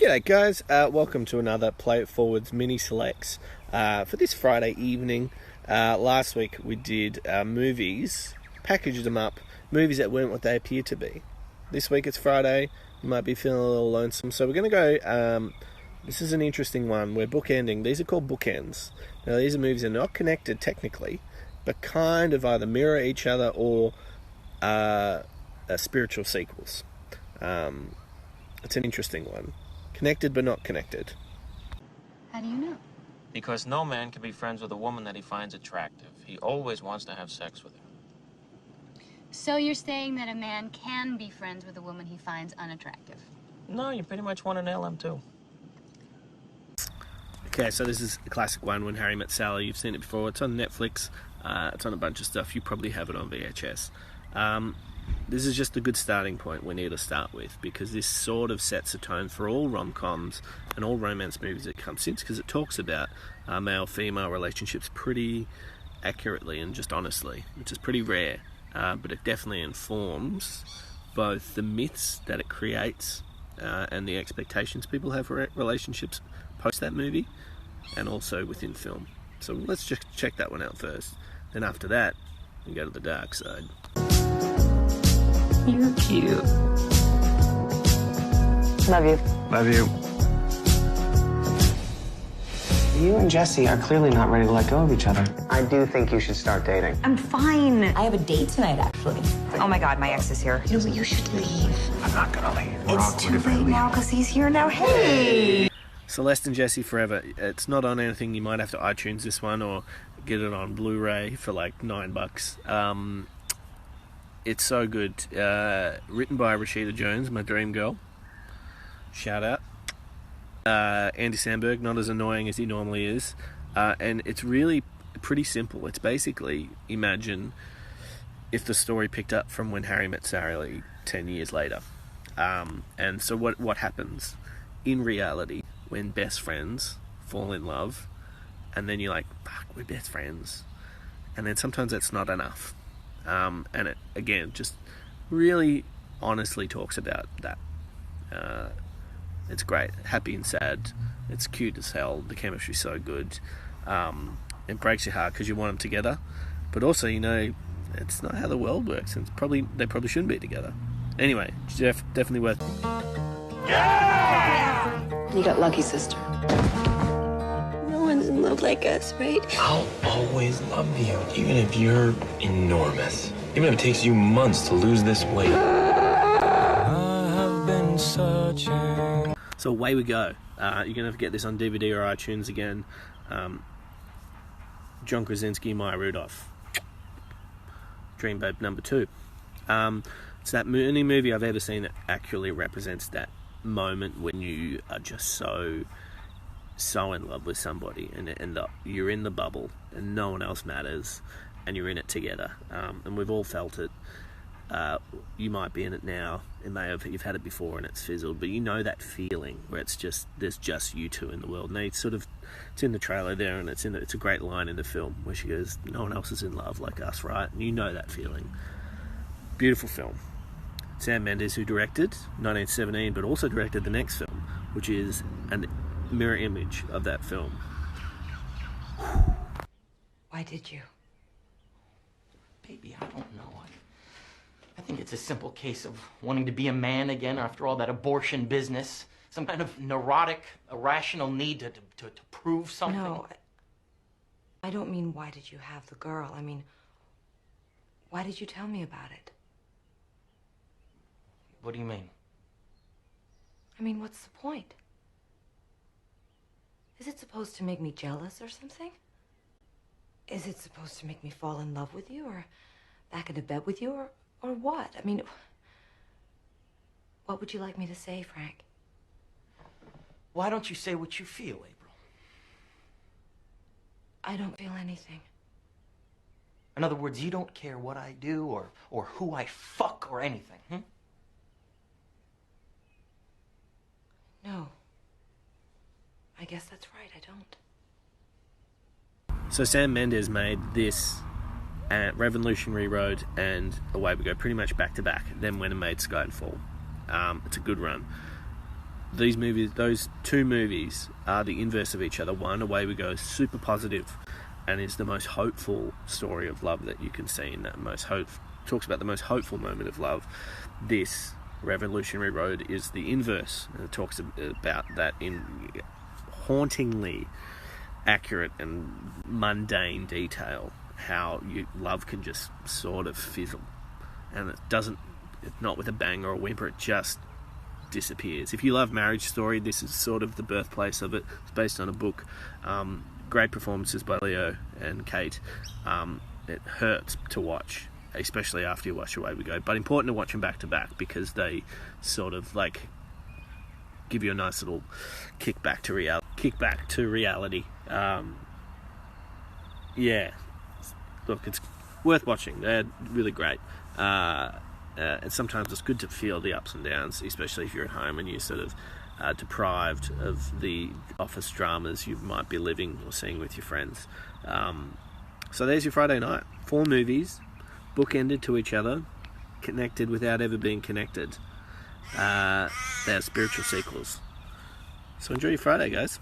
G'day guys, welcome to another Play It Forwards mini selects for this Friday evening. Last week we did movies, packaged them up, movies that weren't what they appear to be. This week it's Friday, you might be feeling a little lonesome, so we're going to go, this is an interesting one, we're bookending, these are called Bookends. Now these are movies that are not connected technically, but kind of either mirror each other or spiritual sequels. It's an interesting one. Connected but not connected. How do you know? Because no man can be friends with a woman that he finds attractive. He always wants to have sex with her. So you're saying that a man can be friends with a woman he finds unattractive? No, you pretty much want to nail him too. Okay, so this is a classic one, When Harry Met Sally. You've seen it before. It's on Netflix. It's on a bunch of stuff. You probably have it on VHS. This is just a good starting point we need to start with, because this sort of sets a tone for all rom-coms and all romance movies that come since, because it talks about male-female relationships pretty accurately and just honestly, which is pretty rare, but it definitely informs both the myths that it creates and the expectations people have for relationships post that movie, and also within film. So let's just check that one out first. Then after that, we go to the dark side. You're cute. Love you. Love you. You and Jesse are clearly not ready to let go of each other. I do think you should start dating. I'm fine. I have a date tonight, actually. Oh my God, my ex is here. You know what? You should leave. I'm not gonna leave. We're It's too late now because he's here now. Hey! Celeste and Jesse Forever. It's not on anything. You might have to iTunes this one or get it on Blu-ray for like $9. It's so good. Written by Rashida Jones, my dream girl. Shout out. Andy Samberg, not as annoying as he normally is. And it's really pretty simple. It's basically, imagine if the story picked up from When Harry Met Sally 10 years later. And so what happens in reality when best friends fall in love, and then you're like, fuck, we're best friends. And then sometimes that's not enough. And it, again, just really honestly talks about that. It's great. Happy and sad. It's cute as hell. The chemistry's so good. It breaks your heart because you want them together. But also, you know, it's not how the world works. And they probably shouldn't be together. Anyway, definitely worth it. Yeah! You got lucky, sister. No one's in love like us, right? I'll always love you, even if you're enormous. Even if it takes you months to lose this weight. I have been searching. So away we go. You're going to get this on DVD or iTunes again. John Krasinski, Maya Rudolph. Dream Babe number 2. It's that only movie I've ever seen that accurately represents that moment when you are just so in love with somebody, and you're in the bubble and no one else matters, and you're in it together, and we've all felt it. You might be in it now, you've had it before and it's fizzled, but you know that feeling where there's just you two in the world. And it's in the trailer there, and it's a great line in the film where she goes, no one else is in love like us, right? And you know that feeling. Beautiful film. Sam Mendes, who directed 1917, but also directed the next film, which is an mirror image of that film. Why did you? Baby, I don't know. I think it's a simple case of wanting to be a man again after all that abortion business. Some kind of neurotic, irrational need to prove something. No, I don't mean why did you have the girl. I mean, why did you tell me about it? What do you mean? I mean, what's the point? Is it supposed to make me jealous or something? Is it supposed to make me fall in love with you or back into bed with you or what? I mean, what would you like me to say, Frank? Why don't you say what you feel, April? I don't feel anything. In other words, you don't care what I do or who I fuck or anything, No. I guess that's right, I don't. So Sam Mendes made this Revolutionary Road and Away We Go pretty much back to back, then went and made Skyfall. It's a good run. these movies, those two movies, are the inverse of each other. One, Away We Go, is super positive and is the most hopeful story of love that you can see, in that most hope, talks about the most hopeful moment of love. This, Revolutionary Road, is the inverse, and it talks about that in hauntingly accurate and mundane detail, how love can just sort of fizzle, and it doesn't, not with a bang or a whimper, it just disappears. If you love Marriage Story, this is sort of the birthplace of it. It's based on a book. Great performances by Leo and Kate. It hurts to watch, especially after you watch Away We Go, but important to watch them back to back, because they sort of like give you a nice little kick back to reality. Yeah, look, it's worth watching. They're really great. And sometimes it's good to feel the ups and downs, especially if you're at home and you're sort of deprived of the office dramas you might be living or seeing with your friends. So there's your Friday night. 4 movies, bookended to each other, connected without ever being connected. They're spiritual sequels. So enjoy your Friday, guys.